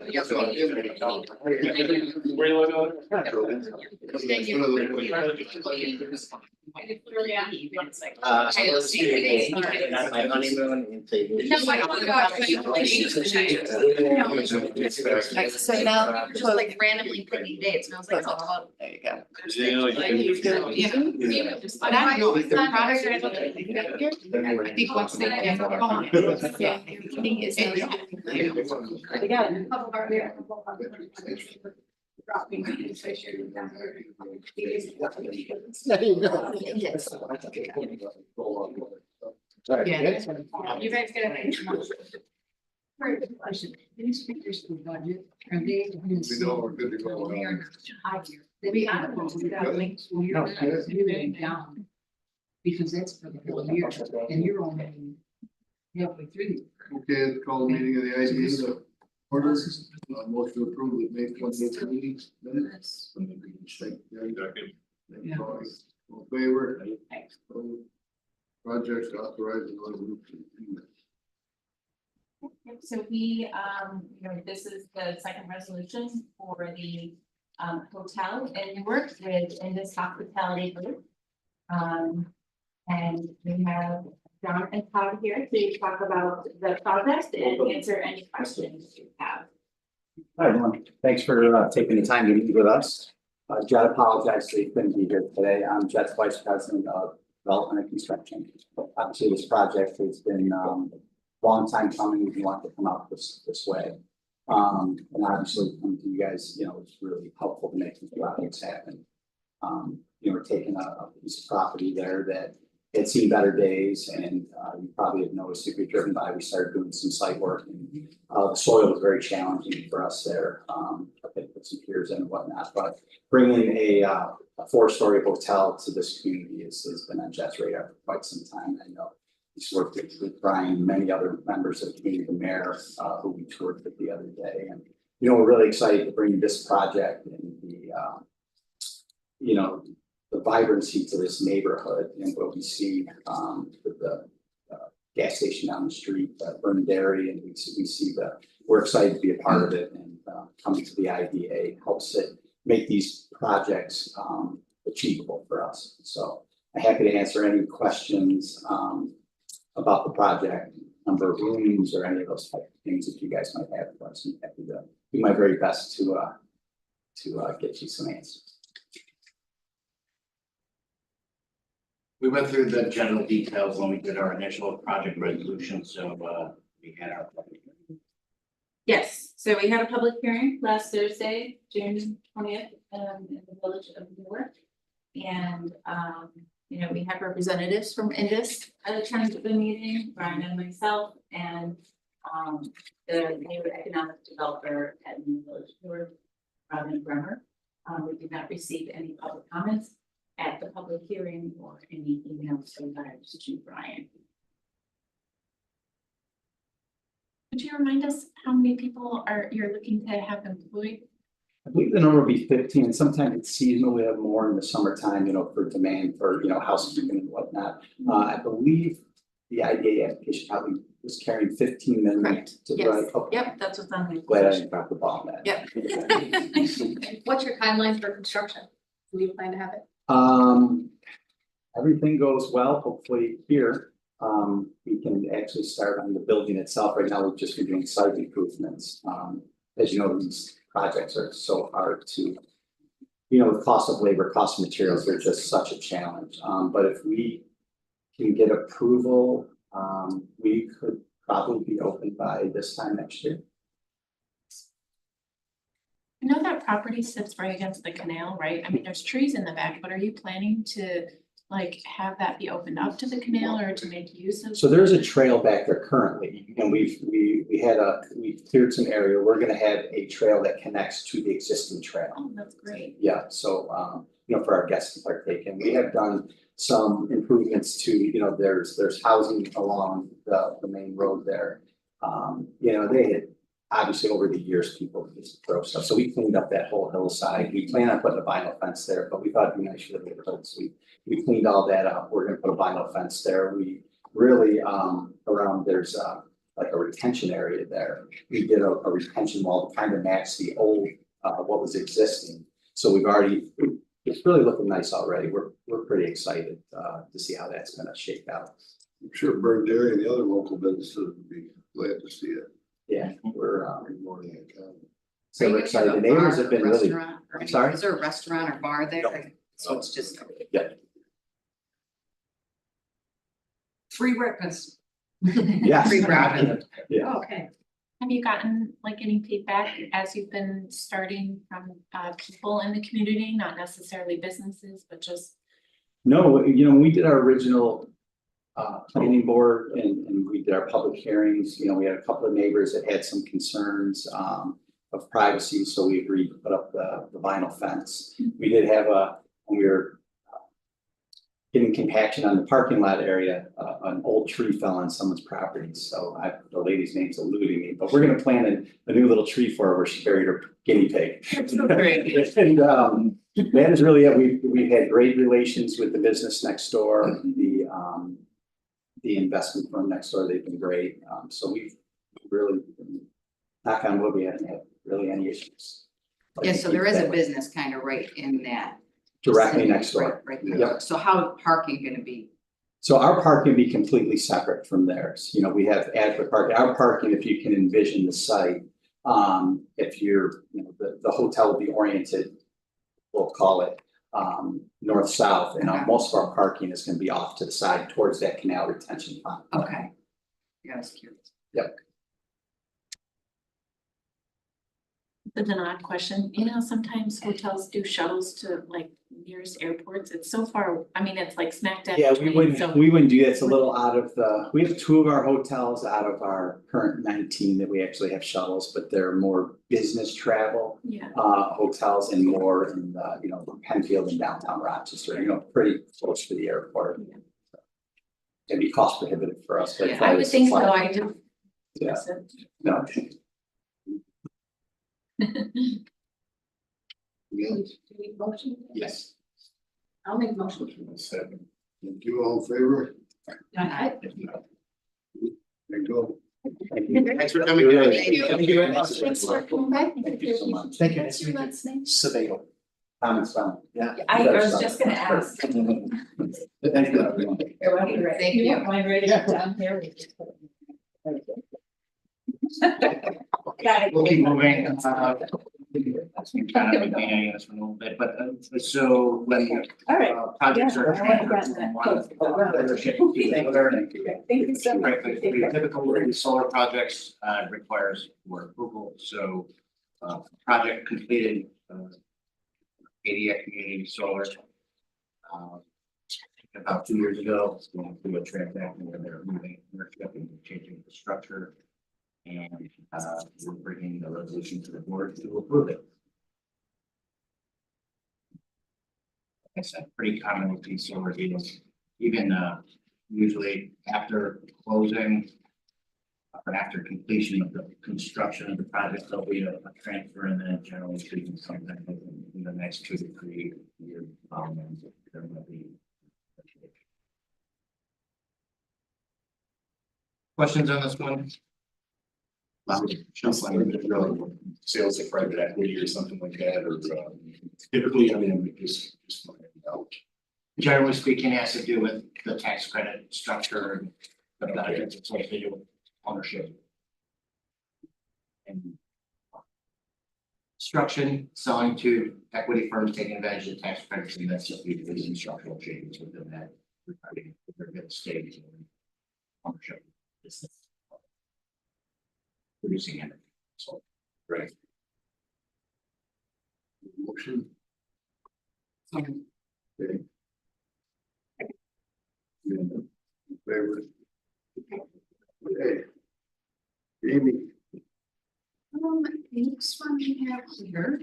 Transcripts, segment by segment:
Not my honeymoon into. No, I don't want to go out. So now, just like randomly picking dates, and I was like, oh, there you go. But I don't know, if the products are. I think once they get going, yeah, everything is. They got a couple of our there. Dropping. There you go. Yeah. You guys get it. Question, these figures for budget, are they? We know we're good to go. They are not higher. They be out of that link, so you're not really down. Because that's for the whole year, and you're only halfway through. Okay, let's call the meeting of the IDA to order. Motion to approve the May 28th meeting minutes. Thank you. All in favor? Project authorizing resolution. So we, this is the second resolution for the hotel in Newark with Indus Hospitality Group. And we have John and Todd here to talk about the project and answer any questions you have. Hi, everyone. Thanks for taking the time to meet with us. Jed apologized that he couldn't be here today. I'm Jed's Vice President of Development and Construction. Obviously, this project has been a long time coming. We want to come out this way. And obviously, coming to you guys, it's really helpful to make these projects happen. We're taking a piece of property there that had seen better days, and you probably have noticed if you're driven by, we started doing some site work, and the soil was very challenging for us there. I put some piers in and whatnot, but bringing a 4-story hotel to this community has been on Jed's radar for quite some time. I know he's worked with Brian and many other members of the community, the mayor, who we toured with the other day, and we're really excited to bring this project and the vibrancy to this neighborhood and what we see with the gas station down the street, Burn Dairy, and we're excited to be a part of it, and coming to the IDA helps it make these projects achievable for us. So I'm happy to answer any questions about the project, number of rooms, or any of those type of things that you guys might have for us. I'm happy to do my very best to get you some answers. We went through the general details when we did our initial project resolution, so we had our. Yes, so we had a public hearing last Thursday, June 20th, in the village of Newark. And, we had representatives from Indus attend the meeting, Brian and myself, and the new economic developer at the village of Newark, Robin Bremer. We did not receive any public comments at the public hearing or any emails or letters to Brian. Could you remind us how many people you're looking to have employed? I believe the number will be 15. Sometimes it's seasonal. We have more in the summertime, for demand for, housekeeping and whatnot. I believe the IDA application probably was carrying 15 minutes. Correct. Yes. Right? Okay. Yep, that's what's on the. Glad I didn't drop the ball on that. Yep. What's your timeline for construction? Do you plan to have it? Everything goes well, hopefully here. We can actually start on the building itself. Right now, we've just been doing site improvements. As you know, these projects are so hard to, the cost of labor, cost of materials, they're just such a challenge. But if we can get approval, we could probably be open by this time next year. I know that property sits right against the canal, right? I mean, there's trees in the back, but are you planning to have that be opened up to the canal or to make use of? So there's a trail back there currently, and we cleared some area. We're gonna have a trail that connects to the existing trail. Oh, that's great. Yeah, so for our guests to partake, and we have done some improvements to, there's housing along the main road there. They had obviously over the years people just throw stuff, so we cleaned up that whole hillside. We plan on putting a vinyl fence there, but we thought it'd be nice for the neighborhood, so we cleaned all that up. We're gonna put a vinyl fence there. We really around there's like a retention area there. We did a retention wall to kind of match the old, what was existing. So we've already, it's really looking nice already. We're pretty excited, to see how that's gonna shake out. I'm sure Burnt Dairy and the other local businesses would be glad to see it. Yeah, we're, More than that kind. so we're excited. The neighbors have been really, I'm sorry? Is there a restaurant or bar there? No. So it's just yeah, free breakfast. yes. Free breakfast. Yeah. Okay. Have you gotten like any feedback as you've been starting from people in the community, not necessarily businesses, but just? No, you know, when we did our original planning board and we did our public hearings, you know, we had a couple of neighbors that had some concerns of privacy, so we agreed to put up the vinyl fence. We did have when we were getting compaction on the parking lot area, an old tree fell on someone's property, so the lady's name's eluding me, but we're gonna plant a new little tree for her where she buried her guinea pig. And that is really it. We've had great relations with the business next door, the investment firm next door. They've been great. So we've really, knock on wood, we haven't had really any issues. Yeah, so there is a business kind of right in that. Directly next door. Right Yep. there. So how parking gonna be? So our parking be completely separate from theirs. You know, we have adequate parking. Our parking, if you can envision the site, if you're, you know, the hotel will be oriented, we'll call it north-south, and most of our parking is gonna be off to the side towards that canal retention pond. Okay. Yeah, I was curious. Yep. It's an odd question. You know, sometimes hotels do shuttles to like nearest airports. It's so far, I mean, it's like smack dab. Yeah, we between, so- wouldn't do that. It's a little out of we have 2 of our hotels out of our current 19 that we actually have shuttles, but they're more business travel Yeah, hotels and more in the, you know, Penfield and downtown Rochester, you know, pretty close to the airport. Yeah. It'd be cost prohibitive for us, but. Yeah, I would think so. supply- I do. Yeah. No, yes. I'll make a motion. Second. Thank you, all in favor? I- There you go. Thanks for coming. Thank you. Thanks for coming back. Thank you so much. Thank you. What's your last name? Sabato. Comments from? Yeah. I was just gonna ask. Thank you, everyone. Thank you. Mine ready down here. Got it. We'll keep moving. That's been kind of hanging us for a little bit, but so when All right. projects are. Yeah, I got that. Thank you so much. Right, but the typical of these solar projects requires board approval, so project completed. ADA Community Solar. About 2 years ago, going through a transaction where they're moving ownership and changing the structure. And we're bringing the resolution to the board to approve it. Like I said, pretty common with these solar deals, even usually after closing. Or after completion of the construction of the project, there'll be a transfer, and then generally speaking, sometime in the next 2 to 3 years. There will be. Questions on this one? Just like sales of private equity or something like that, or typically, I mean, just finding out. Generally speaking, it has to do with the tax credit structure and the benefits associated with ownership. And construction, selling to equity firms, taking advantage of the tax credits, and that's just usually structural changes within that. Regarding their real estate and ownership. Business. Producing energy, so. Right. Motion. Okay. In favor? Okay. Amy. The next one we have here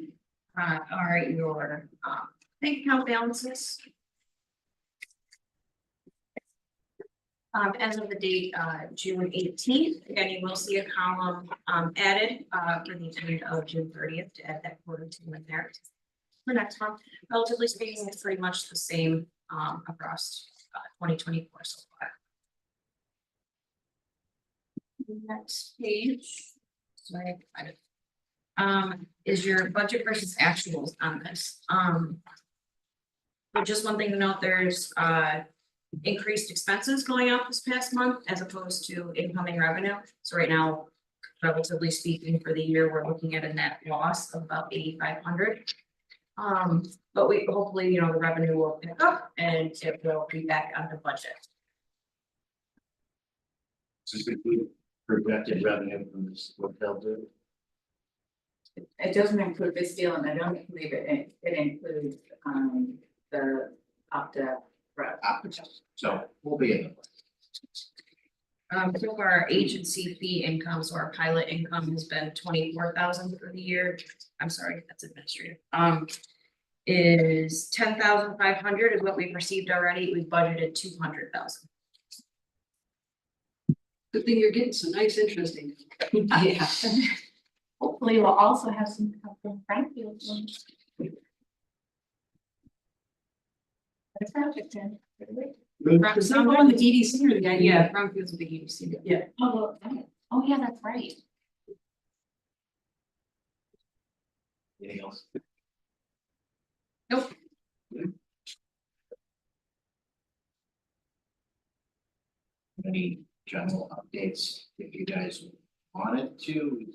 are your bank account balances. As of the date, June 18th, again, you will see a column added for the end of June 30th to add that quarter to in there. The next one, relatively speaking, it's pretty much the same across 2024 so far. Next page. Sorry. Is your budget versus actuals on this? But just one thing to note, there's increased expenses going out this past month as opposed to incoming revenue. So right now, relatively speaking, for the year, we're looking at a net loss of about 8,500. But we hopefully, you know, the revenue will pick up and it will be back under budget. Just include projected revenue from this, what they'll do. It doesn't include this deal, and I don't believe it includes, the Opta rep. So we'll be in the. So our agency fee income, so our pilot income has been 24,000 for the year. I'm sorry, that's administrative. Is 10,500 is what we've received already. We've budgeted 200,000. Good thing you're getting some nice interest income. Yeah. Hopefully we'll also have some help from Frankfield. That's project then. Is that on the EDC or the IDA? Yeah, Brownfield's a big EDC. Yeah. Oh, yeah, that's right. Anything else? Nope. Any general updates, if you guys wanted to, we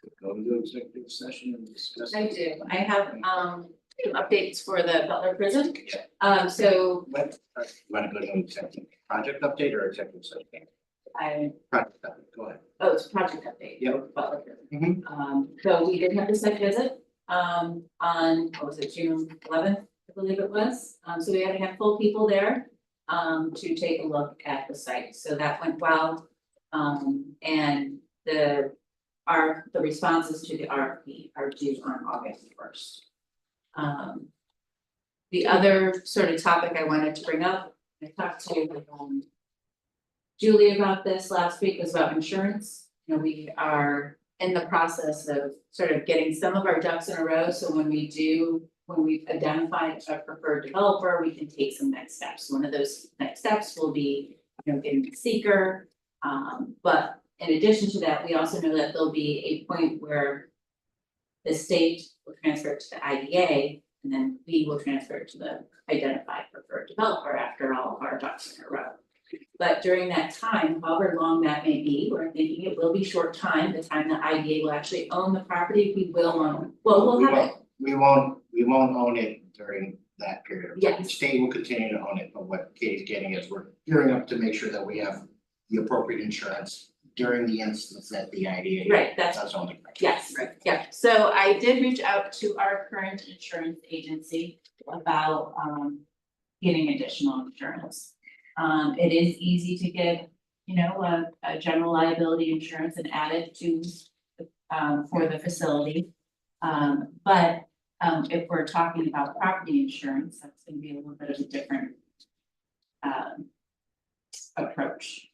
could go into executive session and discuss. I do. I have two updates for the Butler prison. Yeah. So What, you wanna go to executive project update or executive session? Project update, go ahead. it's a project update. Yep. Butler prison. Mhm. So we did have the site visit on, what was it, June 11th, I believe it was. So we had a handful of people there to take a look at the site. So that went well. And the responses to the RFP are due on August 1st. The other sort of topic I wanted to bring up, I talked to Julie about this last week, was about insurance. You know, we are in the process of sort of getting some of our ducks in a row, so when we've identified a preferred developer, we can take some next steps. One of those next steps will be, you know, getting a seeker. But in addition to that, we also know that there'll be a point where the state will transfer it to the IDA, and then we will transfer it to the identified preferred developer after all of our ducks in a row. But during that time, however long that may be, we're thinking it will be short time, the time the IDA will actually own the property, we will own, well, we'll have it. We won't own it during that period. of time. Yes. The state will continue to own it, but what Katie's getting is we're gearing up to make sure that we have the appropriate insurance during the instance that the IDA. Right, that's Does own it. yes, yeah, so I did reach out to our current insurance agency about getting additional insurance. It is easy to get, you know, a general liability insurance and add it to for the facility. But if we're talking about property insurance, that's gonna be a little bit of a different approach.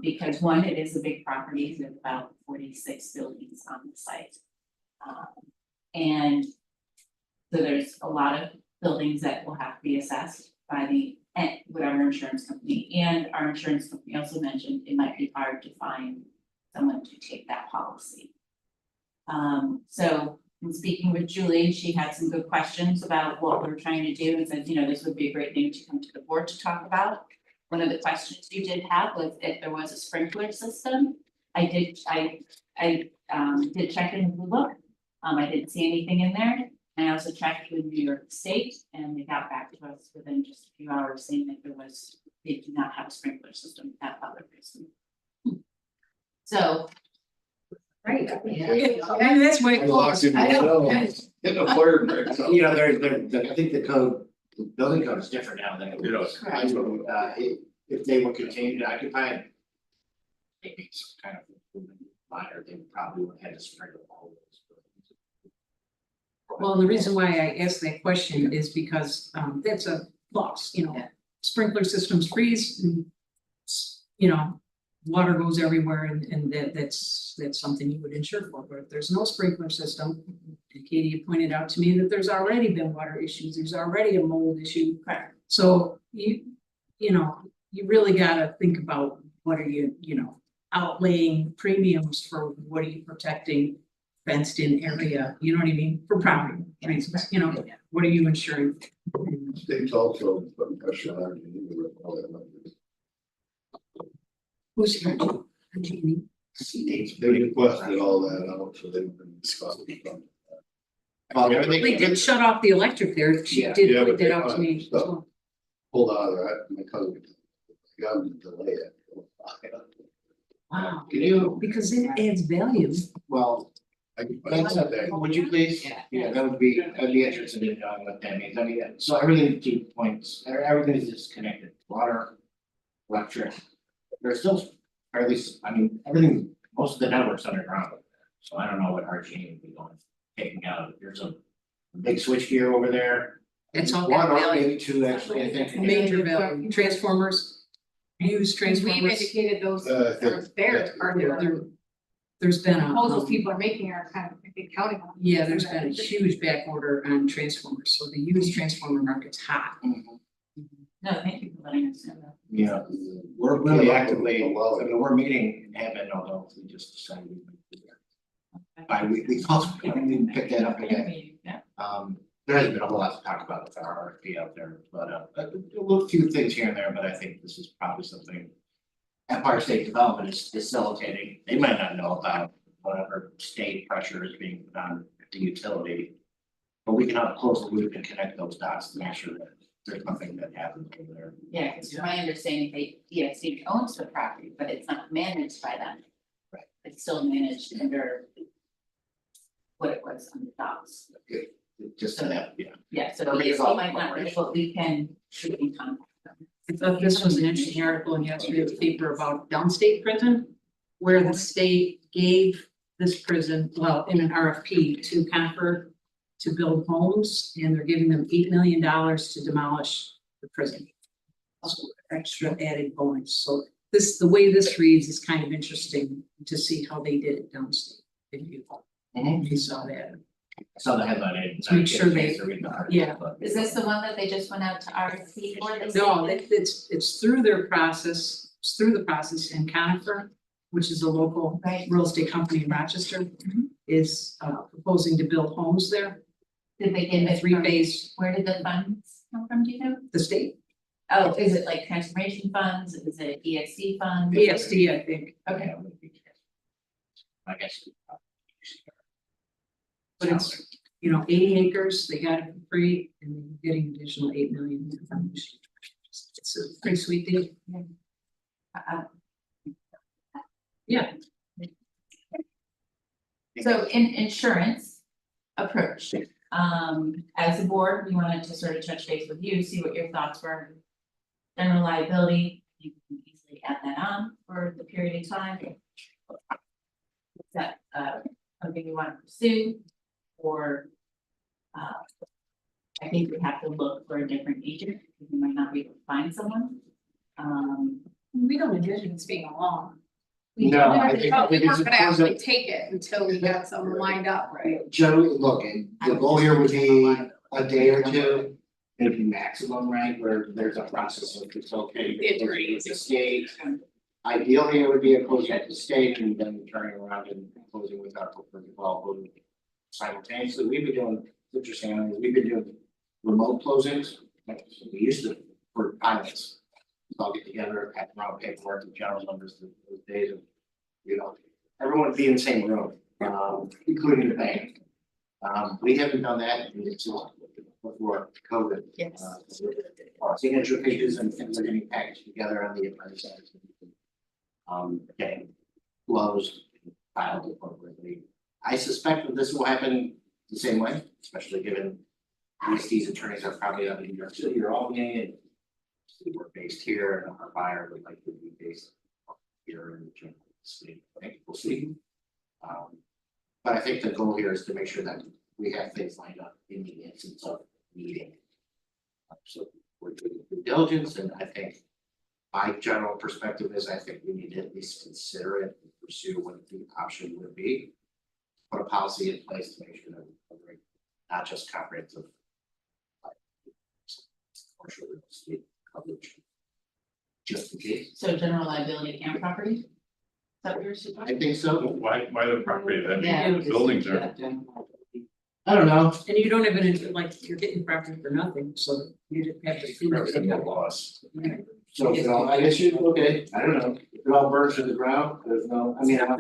Because one, it is a big property, there's about 46 buildings on the site. And so there's a lot of buildings that will have to be assessed by the whatever insurance company, and our insurance company also mentioned it might be hard to find someone to take that policy. So in speaking with Julie, she had some good questions about what we're trying to do and said, you know, this would be a great thing to come to the board to talk about. One of the questions you did have was if there was a sprinkler system. I did check in Blue Book. I didn't see anything in there. I also checked with New York State, and they got back to us within just a few hours saying that they do not have a sprinkler system at Butler prison. So. Right. And that's why. I know. Hit a fire break. You know, I think the building code is different now than it was. Correct. If they were continuing to occupy it, maybe some kind of minor, they probably would have had to sprinkle all of those. Well, the reason why I asked that question is because that's a loss, you know, sprinkler systems freeze and, you know, water goes everywhere and that's something you would insure for. But if there's no sprinkler system, and Katie pointed out to me that there's already been water issues, there's already a mold issue. Correct. So you know, you really gotta think about what are you know, outlaying premiums for what are you protecting fenced in area, you know what I mean, for property reasons, you know, what are you insuring? State's also putting pressure on our. Who's here? Jeannie. They requested all that out, so they've been discussing. Well, everything. They did shut off the electric there, she Yeah. did Yeah, point but that they out to want me. stuff. So, Pulled out of that, my cousin, got them to delay it. wow, Can you, because it adds value. well, I can find that. would you please? Yeah, that'd be interested in knowing what that means. I mean, so everything to points, everything is disconnected, water, electric. There's still fairly, I mean, everything, most of the network's underground. So I don't know what RG would be going, taking out. There's a big switch gear over there. It's all One got or value, maybe two, actually, I think. major value, transformers, used We've transformers. indicated those Uh, are there, are there, There's been a. proposals people are making are kind of, I think, counting on. Yeah, there's been a huge back order on transformers, so the used transformer market's hot. Mhm. No, thank you for letting us know that. Yeah, we're really actively, I mean, we're meeting in heaven, although we just decided we would do that. Bi-weekly calls, we haven't even picked that up again. Yeah. There hasn't been a whole lot to talk about with our RFP out there, but a few things here and there, but I think this is probably something. Empire State Development is facilitating, they might not know about whatever state pressure is being put on the utility. But we can help close the loop and connect those dots to make sure that there's nothing that happens over there. Yeah, because from my understanding, DSC owns the property, but it's not managed by them. Right. It's still managed under what it was on the docks. Just to that, yeah. Yeah, so Or maybe DSC it's all might not be, but we can contact them. I thought this was an interesting article in yesterday's paper about downstate prison, where the state gave this prison, well, in an RFP to Concord to build homes, and they're giving them $8 million to demolish the prison. So extra added bonus, so this, the way this reads is kind of interesting to see how they did it downstate. If you saw that, I saw the headline. I didn't To make sure get a they- chance to read the article, yeah. but- Is this the one that they just went out to RFP for? They no, said? it's through their process, it's through the process in Conifer, which is a local Right, real estate company in Rochester, is proposing to build homes there did they in get a it from, three-phase, where did the funds come from, do you know? the state, Oh, is it like transformation funds, is it EXC funds? ESD, I think, Okay, Yeah, it would be- I guess. but it's, 80 acres, they got it for free, and they're getting additional 8 million. It's a pretty sweet deal. uh, Yeah, so in insurance approach, as a board, we wanted to sort of touch base with you, see what your thoughts were. General liability, you can easily add that on for the period of time. Is that something you want to pursue, or I think we have to look for a different agent, because we might not be able to find someone. We don't envision this being a long. No, I think. We it's weren't a gonna actually concept- take it until we got someone lined up, right? Generally, look, the goal here would be a day or two, maybe maximum, right, where there's a process of it's okay. It's a state. Ideally, it would be a closing at the state and then turning around and closing with our corporate developer simultaneously. We've been doing, it's interesting, I mean, we've been doing remote closings. Like, so we used to, for pilots. All get together, pack around paperwork and general numbers those days of, everyone would be in the same room, including the bank. We haven't done that until before COVID. Yes. Signature pages and things are getting packaged together on the apprentice side. Getting closed, filed appropriately. I suspect that this will happen the same way, especially given these attorneys are probably out of New York City or Albany, and we're based here, and our buyer would likely be based here in the general state. I think we'll see. But I think the goal here is to make sure that we have things lined up in the instance of needing. So we're doing due diligence, and I think my general perspective is I think we need to at least consider it and pursue what the option would be. Put a policy in place to make sure that we're covering not just comprehensive. Commercial real estate coverage. Just in case. So general liability and property? that what you're suggesting? I think so. Why the property, that Yeah. means the buildings are. I don't know. And you don't even, like, you're getting property for nothing, so you didn't have to. Probably no loss. So, you know, I guess you, okay, I don't know. If it all burns to the ground, there's no, I mean, I'm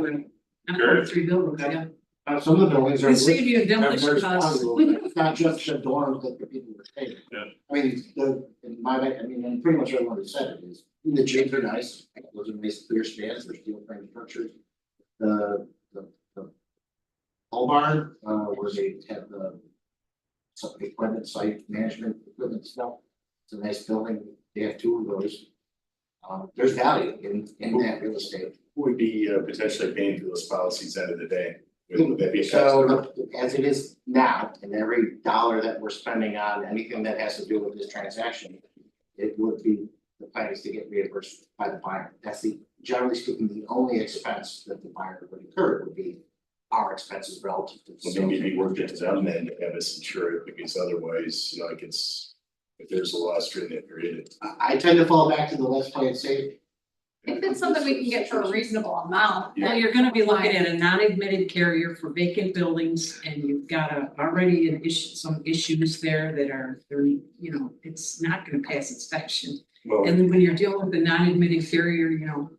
for 3 buildings, yeah. some of the buildings are. They save you They're demolition costs. It's not just the dorms that the people were taking. Yeah. I mean, in my, I mean, and pretty much everyone has said it is, the gyms are nice, those are nice clear stands, they're steel frame structures. The pole barn, where they have some equipment, site management equipment stuff. It's a nice building, they have 2 of those. There's value in that real estate. Who would be potentially paying for those policies end of the day? Would that be a So customer? as it is now, and every dollar that we're spending on anything that has to do with this transaction, it would be, the plan is to get reimbursed by the buyer. That's the, generally speaking, the only expense that the buyer would incur would be our expenses relative to. Well, maybe it'd be worth it to them then to have us insure it, because otherwise, you know, like it's, if there's a loss during that period. I tend to fall back to the let's play it safe. If it's something we can get for a reasonable amount. Well, you're gonna be looking at a non-admitted carrier for vacant buildings, and you've got already an issue, some issues there that are, they're, you know, it's not gonna pass inspection. Well, And then when you're dealing with a non-admitted carrier, you know,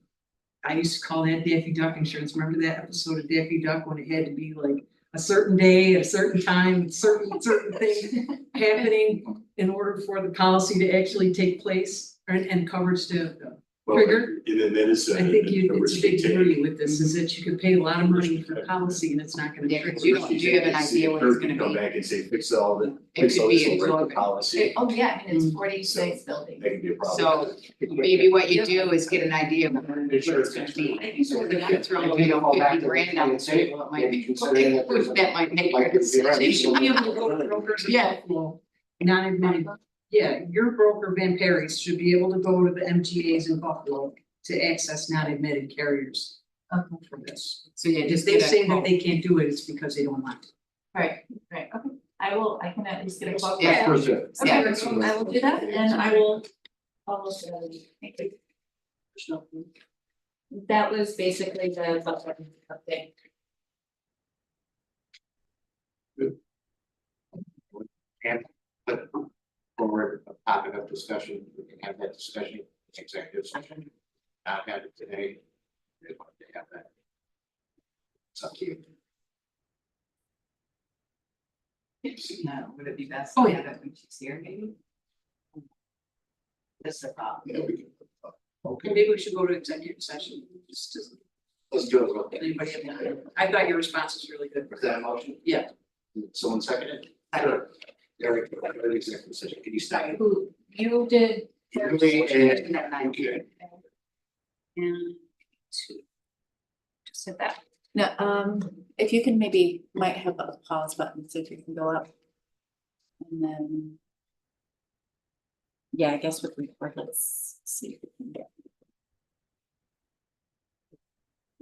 I used to call that Daffy Duck insurance. Remember that episode of Daffy Duck when it had to be like a certain day, at a certain time, certain thing happening in order for the policy to actually take place and coverage to well, trigger? and then that is. I think it's a risk big you take. worry with this, is that you could pay a lot of money for policy and it's not gonna. Yeah, trigger. 'cause you don't- do you have an idea what it's gonna Come be? back and say, fix all the, It fix could all be this over the exorbitant. policy, Oh, yeah, I mean, it's 46 buildings. that could be a problem. So maybe what you do is get an idea of what it's gonna be. I think we're gonna throw, I think I'll fall back to 50 grand on the table, it might maybe be, considering that there's a- that might make like, your if you're right, decision. You should be able to go to brokers in Yeah. Buffalo, non-admitted, yeah, your broker Van Perry's should be able to go to the MGAs in Buffalo to access non-admitted carriers. For this, So yeah, if just they get a say that quote. they can't do it, it's because they don't want to. Right, okay, I can at least get a quote. Yeah, for sure. Yeah, I will do that, and I will follow through. Thank you. That was basically the buffer update. And put forward a topic of discussion, we can have that discussion, in executive session. Not have it today. They want to have that. It's up to you. No, would it be best? Oh, to yeah. have it when she's here, maybe? This is a problem. Yeah, we can. Okay, Maybe we should go to executive session, just to, let's do it. real quick. anybody have any- I thought your response was really good. Was that a motion? Yeah. Someone seconded? Sure. Eric, executive session, can you start? Who, you did. Julie and, okay. And two. Just hit that. No, if you can maybe, might have a pause button, so if you can go up. And then. Yeah, I guess with record, let's see if we can get.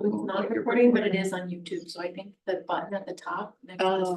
It's not recording, but it is on YouTube, so I think the button at the top. next to the